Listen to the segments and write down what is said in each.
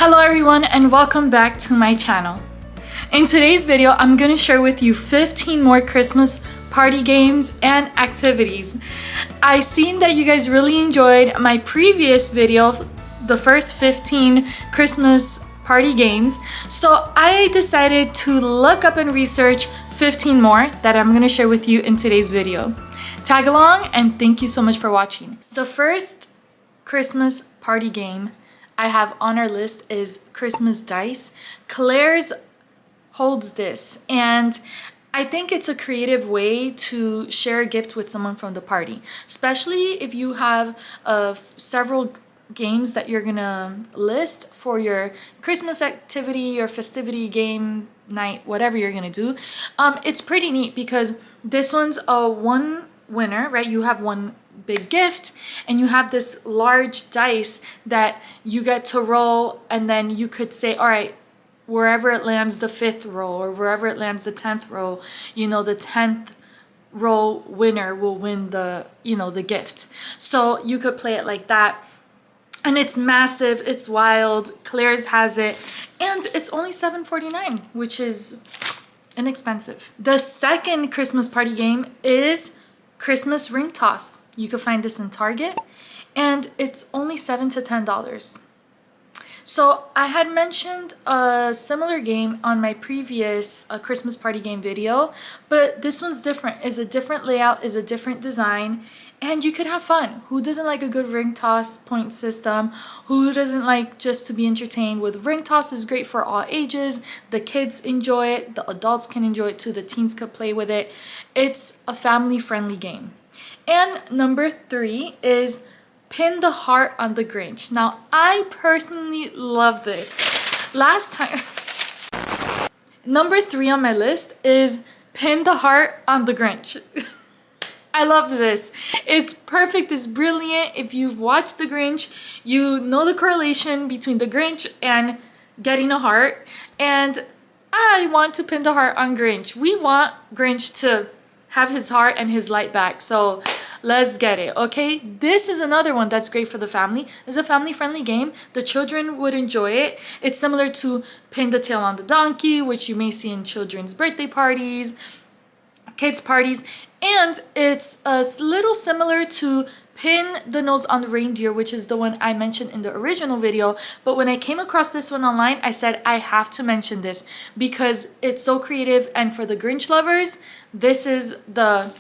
Hello everyone and welcome back to my channel. In today's video, I'm gonna share with you 15 more Christmas party games and activities. I seen that you guys really enjoyed my previous video, the first 15 Christmas party games. So I decided to look up and research 15 more that I'm gonna share with you in today's video. Tag along and thank you so much for watching. The first Christmas party game I have on our list is Christmas Dice. Claire's holds this, and I think it's a creative way to share a gift with someone from the party, especially if you have several games that you're gonna list for your Christmas activity or festivity game night, whatever you're gonna do. It's pretty neat because this one's a one winner, right? You have one big gift and you have this large dice that you get to roll, and then you could say, all right, wherever it lands the 5th roll or wherever it lands the 10th roll, you know, the 10th roll winner will win the, you know, the gift. So you could play it like that, and it's massive, it's wild. Claire's has it, and it's only $7.49, which is inexpensive. The second Christmas party game is Christmas ring toss. You can find this in Target, and it's only $7 to $10. So I had mentioned a similar game on my previous Christmas party game video, but this one's different. It's a different layout, is a different design, and you could have fun. Who doesn't like a good ring toss point system? Who doesn't like just to be entertained with ring toss? Is great for all ages. The kids enjoy it, the adults can enjoy it too, the teens could play with it. It's a family-friendly game. And number 3 is Pin the Heart on the Grinch. Now, I personally love this. Last time, number 3 on my list is Pin the Heart on the Grinch. I love this. It's perfect, it's brilliant. If you've watched The Grinch, you know the correlation between the Grinch and getting a heart. And I want to pin the heart on Grinch. We want Grinch to have his heart and his light back. So let's get it, okay? This is another one that's great for the family. It's a family-friendly game. The children would enjoy it. It's similar to Pin the Tail on the Donkey, which you may see in children's birthday parties, kids' parties. And it's a little similar to Pin the Nose on the Reindeer, which is the one I mentioned in the original video. But when I came across this one online, I said I have to mention this because it's so creative, and for the Grinch lovers, this is the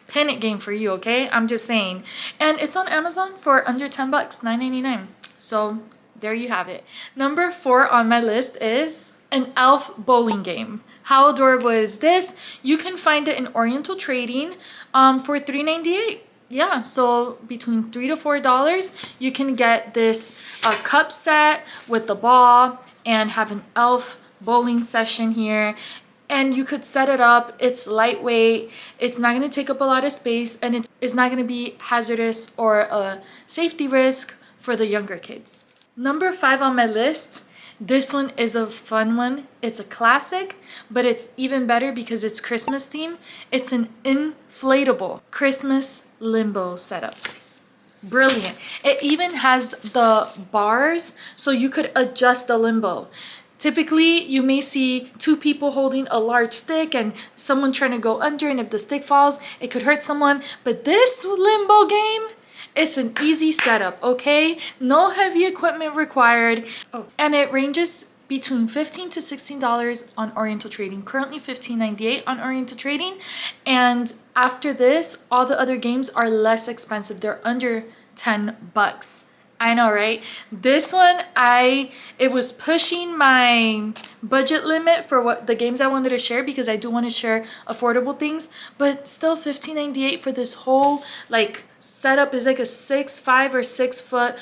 pin it game for you, okay? I'm just saying. And it's on Amazon for under 10 bucks, $9.99. So there you have it. Number 4 on my list is an elf bowling game. How adorable is this? You can find it in Oriental Trading for $3.98. Yeah, so between $3 to $4, you can get this cup set with the ball and have an elf bowling session here. And you could set it up. It's lightweight, it's not going to take up a lot of space, and it's not going to be hazardous or a safety risk for the younger kids. Number 5 on my list, this one is a fun one. It's a classic, but it's even better because it's Christmas theme. It's an inflatable Christmas limbo setup. Brilliant. It even has the bars so you could adjust the limbo. Typically, you may see 2 people holding a large stick and someone trying to go under, and if the stick falls, it could hurt someone. But this limbo game, it's an easy setup, okay? No heavy equipment required. Oh, and it ranges between $15 to $16 on Oriental Trading. Currently $15.98 on Oriental Trading. And after this, all the other games are less expensive. They're under 10 bucks. I know, right? This one, it was pushing my budget limit for what the games I wanted to share, because I do want to share affordable things, but still $15.98 for this whole like setup. Is like a 5 or 6 foot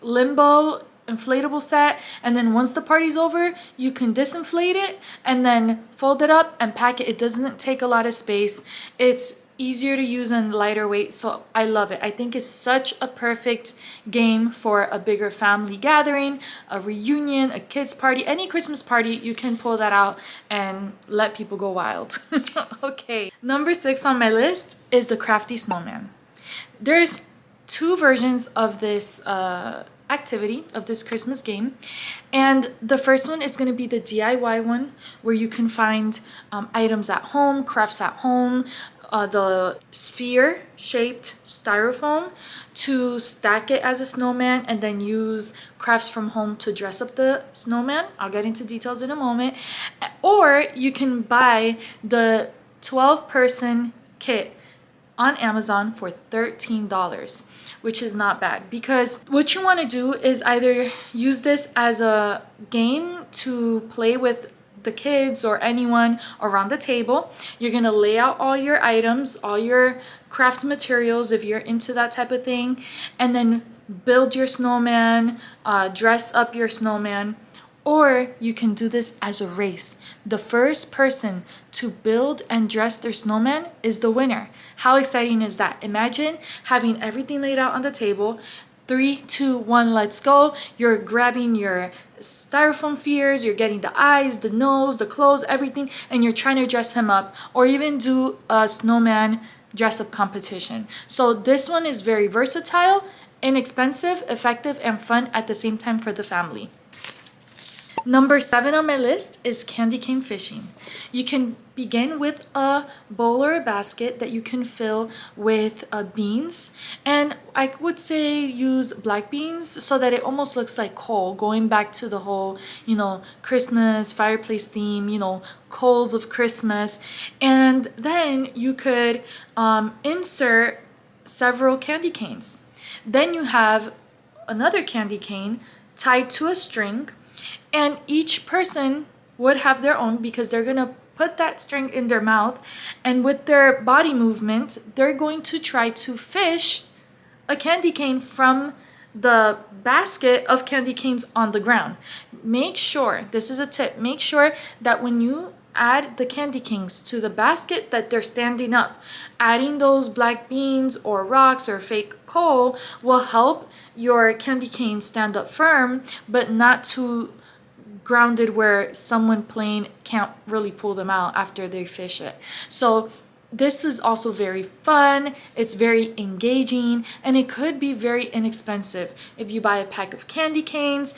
limbo inflatable set, and then once the party's over, you can disinflate it and then fold it up and pack it. It doesn't take a lot of space. It's easier to use and lighter weight, so I love it. I think it's such a perfect game for a bigger family gathering, a reunion, a kids party, any Christmas party. You can pull that out and let people go wild. Okay, number 6 on my list is the Crafty Snowman. There's 2 versions of this activity of this Christmas game. And the first one is going to be the DIY one, where you can find items at home, crafts at home, the sphere shaped styrofoam to stack it as a snowman, and then use crafts from home to dress up the snowman. I'll get into details in a moment. Or you can buy the 12-person kit on Amazon for $13, which is not bad, because what you want to do is either use this as a game to play with the kids or anyone around the table. You're gonna lay out all your items, all your craft materials if you're into that type of thing, and then build your snowman, dress up your snowman. Or you can do this as a race. The first person to build and dress their snowman is the winner. How exciting is that? Imagine having everything laid out on the table. 3, 2, 1, let's go. You're grabbing your styrofoam spheres, you're getting the eyes, the nose, the clothes, everything, and you're trying to dress him up, or even do a snowman dress up competition. So this one is very versatile, inexpensive, effective, and fun at the same time for the family. Number 7 on my list is candy cane fishing. You can begin with a bowl or a basket that you can fill with beans, and I would say use black beans so that it almost looks like coal, going back to the whole, Christmas fireplace theme, coals of Christmas. And then you could insert several candy canes. Then you have another candy cane tied to a string, and each person would have their own, because they're gonna put that string in their mouth, and with their body movement, they're going to try to fish a candy cane from the basket of candy canes on the ground. Make sure, this is a tip, make sure that when you add the candy canes to the basket that they're standing up. Adding those black beans or rocks or fake coal will help your candy cane stand up firm, but not too grounded where someone playing can't really pull them out after they fish it. So this is also very fun, it's very engaging, and it could be very inexpensive. If you buy a pack of candy canes,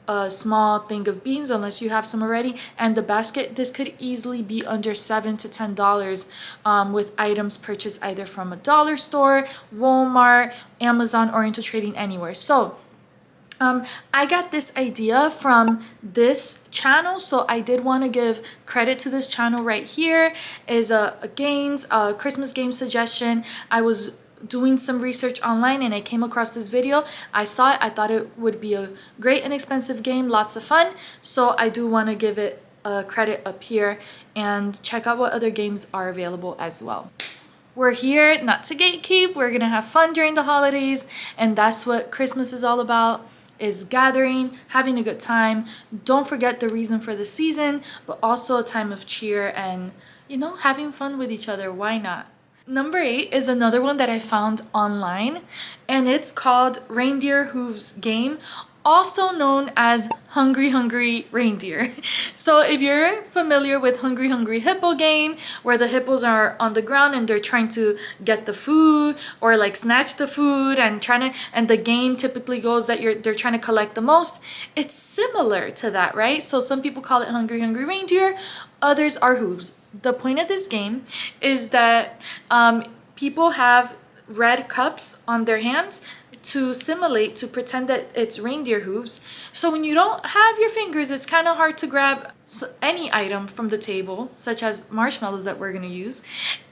a small thing of beans, unless you have some already, and the basket, this could easily be under $7 to $10 with items purchased either from a dollar store, Walmart, Amazon, or into Trading Anywhere. So I got this idea from this channel, so I did want to give credit to this channel right here. Is a Christmas game suggestion. I was doing some research online and I came across this video. I saw it, I thought it would be a great inexpensive game, lots of fun, so I do want to give it a credit up here and check out what other games are available as well. We're here not to gatekeep, we're gonna have fun during the holidays, and that's what Christmas is all about, is gathering, having a good time. Don't forget the reason for the season, but also a time of cheer and, having fun with each other. Why not? Number 8 is another one that I found online, and it's called Reindeer Hooves Game, also known as Hungry Hungry Reindeer. So if you're familiar with Hungry Hungry Hippo game, where the hippos are on the ground and they're trying to get the food or like snatch the food and and the game typically goes that they're trying to collect the most, it's similar to that, right? So some people call it Hungry Hungry Reindeer, others are hooves. The point of this game is that people have red cups on their hands to pretend that it's reindeer hooves. So when you don't have your fingers, it's kind of hard to grab any item from the table, such as marshmallows that we're going to use.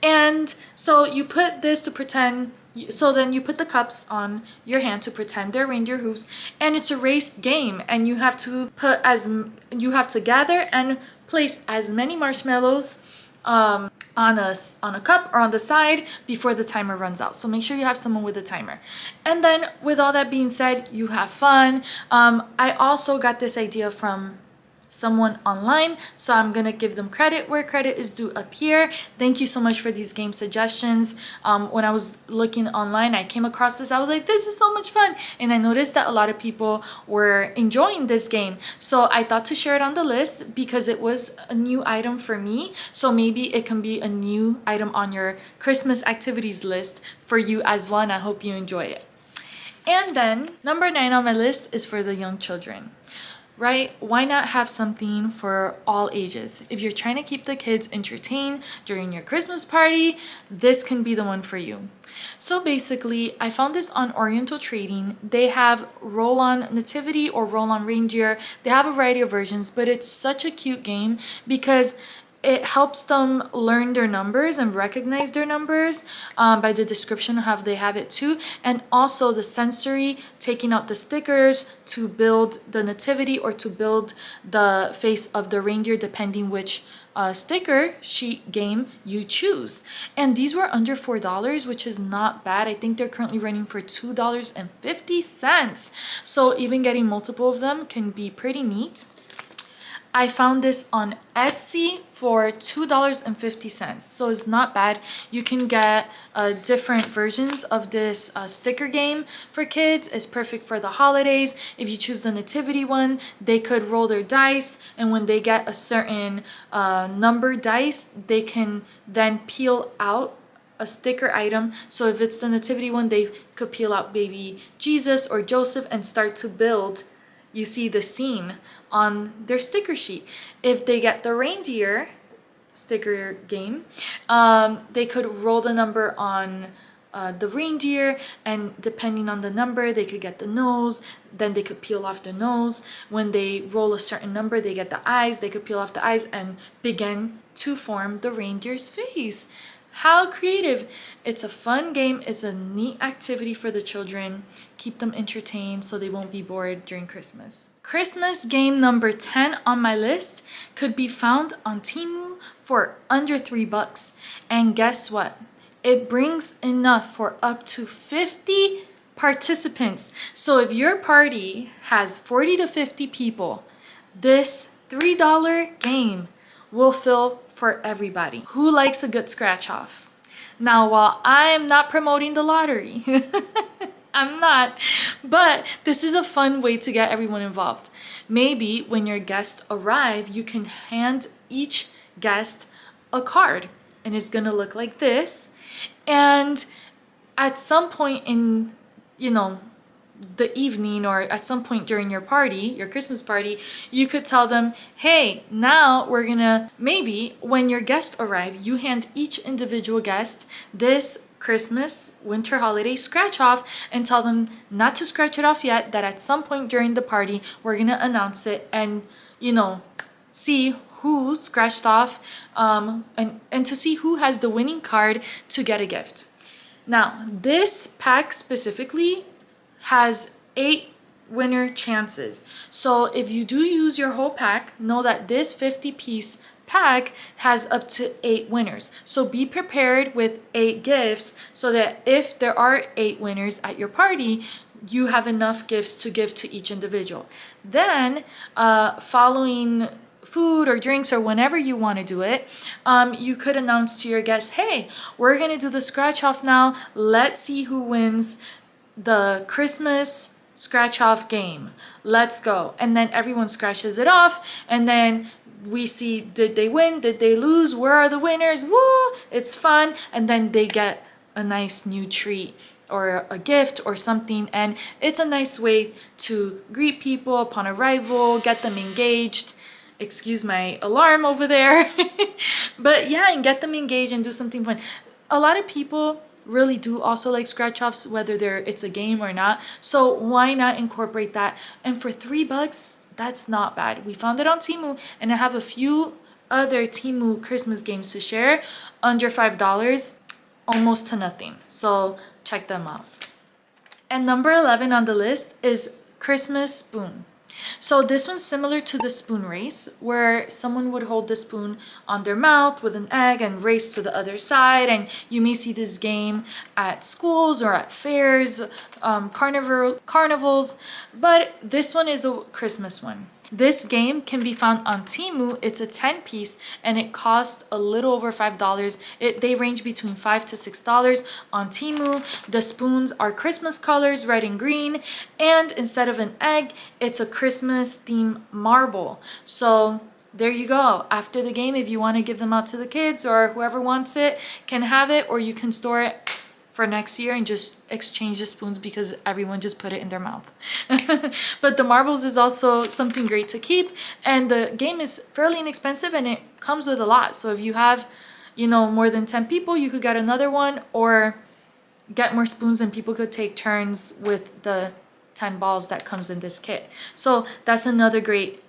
And so you put this to pretend, so then you put the cups on your hand to pretend they're reindeer hooves, and it's a raced game, and you have to gather and place as many marshmallows on a cup or on the side before the timer runs out. So make sure you have someone with a timer. And then with all that being said, you have fun. I also got this idea from someone online, so I'm gonna give them credit where credit is due up here. Thank you so much for these game suggestions. When I was looking online, I came across this. I was like, this is so much fun, and I noticed that a lot of people were enjoying this game, so I thought to share it on the list because it was a new item for me. So maybe it can be a new item on your Christmas activities list for you as well, and I hope you enjoy it. And then number 9 on my list is for the young children. Right? Why not have something for all ages? If you're trying to keep the kids entertained during your Christmas party, this can be the one for you. So basically, I found this on Oriental Trading. They have Roll-On Nativity or Roll-On Reindeer. They have a variety of versions, but it's such a cute game because it helps them learn their numbers and recognize their numbers by the description of how they have it too, and also the sensory, taking out the stickers to build the nativity or to build the face of the reindeer depending which sticker sheet game you choose. And these were under $4, which is not bad. I think they're currently running for $2.50. So even getting multiple of them can be pretty neat. I found this on Etsy for $2.50, so it's not bad. You can get different versions of this sticker game for kids. It's perfect for the holidays. If you choose the nativity one, they could roll their dice, and when they get a certain number dice, they can then peel out a sticker item. So if it's the nativity one, they could peel out baby Jesus or Joseph and start to build, you see, the scene on their sticker sheet. If they get the reindeer sticker game, they could roll the number on the reindeer, and depending on the number, they could get the nose, then they could peel off the nose. When they roll a certain number, they get the eyes, they could peel off the eyes and begin to form the reindeer's face. How creative. It's a fun game. It's a neat activity for the children. Keep them entertained so they won't be bored during Christmas. Christmas game number 10 on my list could be found on Temu for under $3. And guess what? It brings enough for up to 50 participants. So if your party has 40 to 50 people, this $3 game will fill for everybody. Who likes a good scratch off? Now, while I am not promoting the lottery, I'm not, but this is a fun way to get everyone involved. Maybe when your guests arrive, you can hand each guest a card, and it's gonna look like this. And at some point in, the evening, or at some point during your party, your Christmas party, you could tell them, hey, now we're gonna, maybe when your guests arrive, you hand each individual guest this Christmas winter holiday scratch off and tell them not to scratch it off yet, that at some point during the party we're gonna announce it, and see who scratched off, and to see who has the winning card to get a gift. Now, this pack specifically has 8 winner chances. So if you do use your whole pack, know that this 50-piece pack has up to 8 winners. So be prepared with 8 gifts so that if there are 8 winners at your party, you have enough gifts to give to each individual. Then, following food or drinks or whenever you want to do it, you could announce to your guests, hey, we're going to do the scratch off now. Let's see who wins the Christmas scratch off game. Let's go. And then everyone scratches it off, and then we see, did they win? Did they lose? Where are the winners? Woo! It's fun. And then they get a nice new treat or a gift or something, and it's a nice way to greet people upon arrival, get them engaged. Excuse my alarm over there. But yeah, and get them engaged and do something fun. A lot of people really do also like scratch offs, whether it's a game or not. So why not incorporate that? And for $3, that's not bad. We found it on Temu, and I have a few other Temu Christmas games to share under $5, almost to nothing. So check them out. And number 11 on the list is Christmas spoon. So this one's similar to the spoon race, where someone would hold the spoon on their mouth with an egg and race to the other side. And you may see this game at schools or at fairs, carnivals, but this one is a Christmas one. This game can be found on Temu. It's a 10-piece and it costs a little over $5. They range between $5 to $6 on Temu. The spoons are Christmas colors, red and green, and instead of an egg, it's a Christmas theme marble. So there you go. After the game, if you want to give them out to the kids or whoever wants it can have it, or you can store it for next year and just exchange the spoons because everyone just put it in their mouth. But the marbles is also something great to keep, and the game is fairly inexpensive and it comes with a lot. So if you have, you know, more than 10 people, you could get another one or get more spoons and people could take turns with the 10 balls that comes in this kit. So that's another great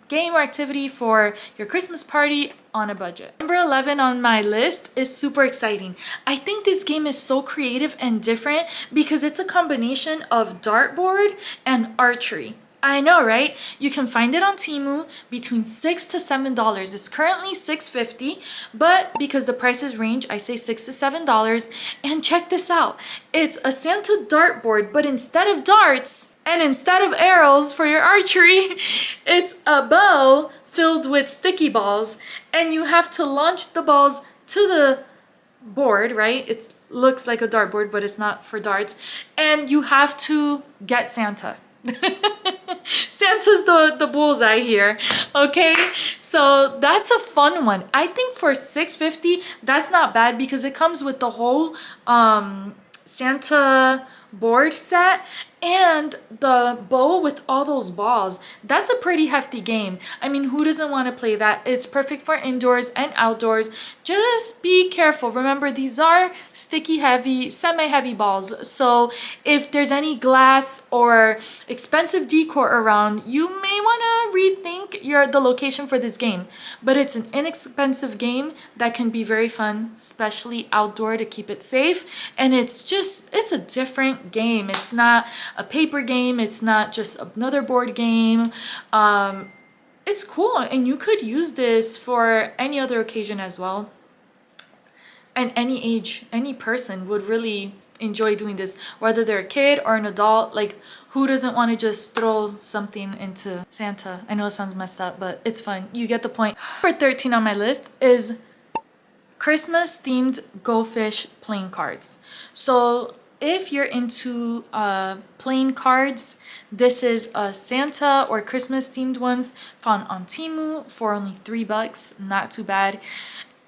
game or activity for your Christmas party on a budget. Number 11 on my list is super exciting. I think this game is so creative and different because it's a combination of dartboard and archery. I know, right? You can find it on Temu between $6 to $7. It's currently $6.50, but because the prices range, I say $6 to $7. And check this out. It's a Santa dartboard, but instead of darts and instead of arrows for your archery, it's a bow filled with sticky balls, and you have to launch the balls to the board, right? It looks like a dartboard, but it's not for darts. And you have to get Santa. Santa's the bullseye here, okay? So that's a fun one. I think for $6.50, that's not bad because it comes with the whole Santa board set and the bow with all those balls. That's a pretty hefty game. I mean, who doesn't want to play that? It's perfect for indoors and outdoors. Just be careful. Remember, these are sticky heavy, semi-heavy balls. So if there's any glass or expensive decor around, you may want to rethink the location for this game. But it's an inexpensive game that can be very fun, especially outdoor, to keep it safe. And it's a different game. It's not a paper game. It's not just another board game. It's cool, and you could use this for any other occasion as well. And any age, any person would really enjoy doing this, whether they're a kid or an adult. Like, who doesn't want to just throw something into Santa? I know it sounds messed up, but it's fun. You get the point. Number 13 on my list is Christmas themed Go Fish playing cards. So if you're into playing cards, this is a Santa or Christmas themed ones found on Temu for only $3. Not too bad.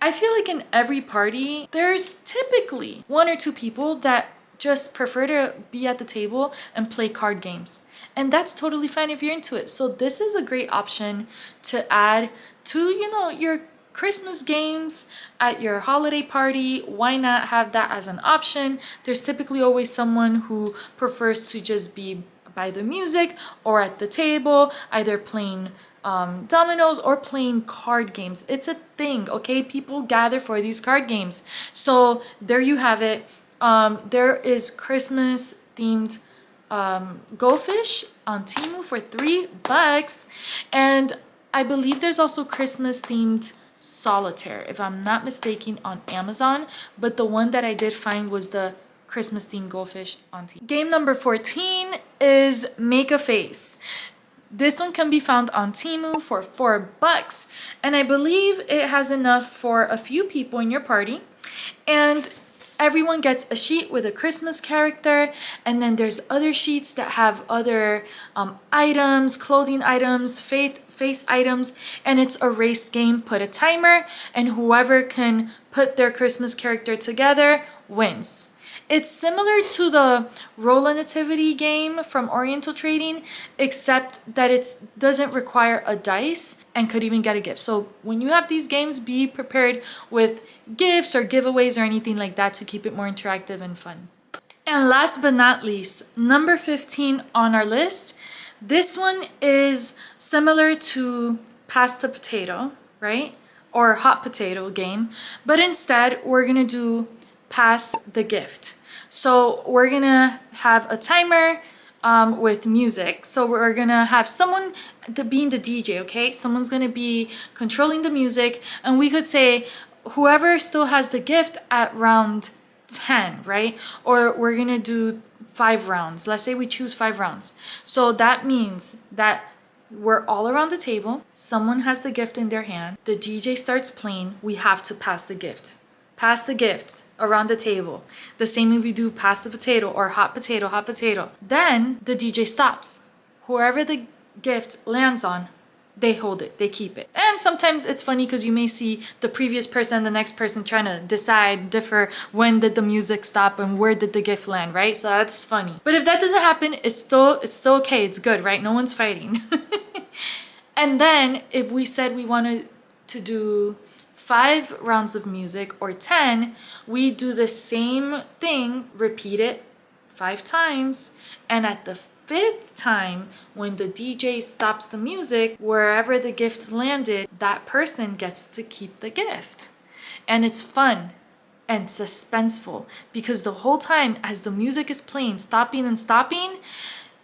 I feel like in every party, there's typically 1 or 2 people that just prefer to be at the table and play card games. And that's totally fine if you're into it. So this is a great option to add to, you know, your Christmas games at your holiday party. Why not have that as an option? There's typically always someone who prefers to just be by the music or at the table, either playing dominoes or playing card games. It's a thing, okay? People gather for these card games. So there you have it. There is Christmas themed Go Fish on Temu for $3, and I believe there's also Christmas themed Solitaire, if I'm not mistaken, on Amazon, but the one that I did find was the Christmas themed Go Fish on Temu. Game number 14 is Make a Face. This one can be found on Temu for $4, and I believe it has enough for a few people in your party. And everyone gets a sheet with a Christmas character, and then there's other sheets that have other items, clothing items, face items, and it's a race game. Put a timer, and whoever can put their Christmas character together wins. It's similar to the Roll a Nativity game from Oriental Trading, except that it doesn't require a dice and could even get a gift. So when you have these games, be prepared with gifts or giveaways or anything like that to keep it more interactive and fun. And last but not least, number 15 on our list. This one is similar to Pass the Potato, right? Or Hot Potato game, but instead we're gonna do Pass the Gift. So we're gonna have a timer with music. So we're gonna have someone being the DJ, okay? Someone's gonna be controlling the music, and we could say whoever still has the gift at round 10, right? Or we're gonna do 5 rounds. Let's say we choose 5 rounds. So that means that we're all around the table. Someone has the gift in their hand. The DJ starts playing. We have to pass the gift. Pass the gift around the table. The same if we do Pass the Potato or Hot Potato, Hot Potato. Then the DJ stops. Whoever the gift lands on they hold it, they keep it. And sometimes it's funny because you may see the previous person and the next person trying to differ when did the music stop and where did the gift land, right? So that's funny. But if that doesn't happen, it's still okay, it's good, right? No one's fighting. And then if we said we wanted to do 5 rounds of music or 10, we do the same thing, repeat it 5 times, and at the 5th time, when the DJ stops the music, wherever the gift landed, that person gets to keep the gift. And it's fun and suspenseful because the whole time as the music is playing, stopping and stopping,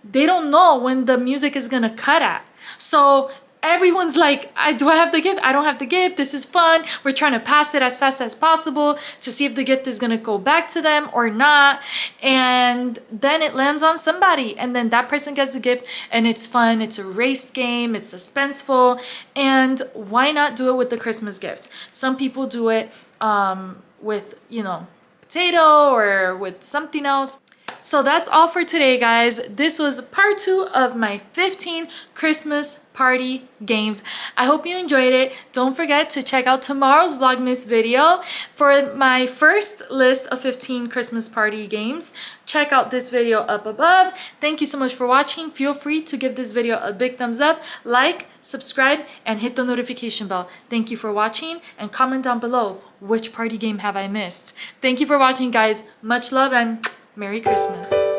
they don't know when the music is gonna cut at. So everyone's like, do I have the gift? I don't have the gift. This is fun. We're trying to pass it as fast as possible to see if the gift is going to go back to them or not. And then it lands on somebody. And then that person gets the gift. And it's fun. It's a race game. It's suspenseful. And why not do it with the Christmas gift? Some people do it with, potato or with something else. So that's all for today, guys. This was part 2 of my 15 Christmas party games. I hope you enjoyed it. Don't forget to check out tomorrow's Vlogmas video for my first list of 15 Christmas party games. Check out this video up above. Thank you so much for watching. Feel free to give this video a big thumbs up, like, subscribe, and hit the notification bell. Thank you for watching, and comment down below which party game have I missed. Thank you for watching, guys. Much love and Merry Christmas.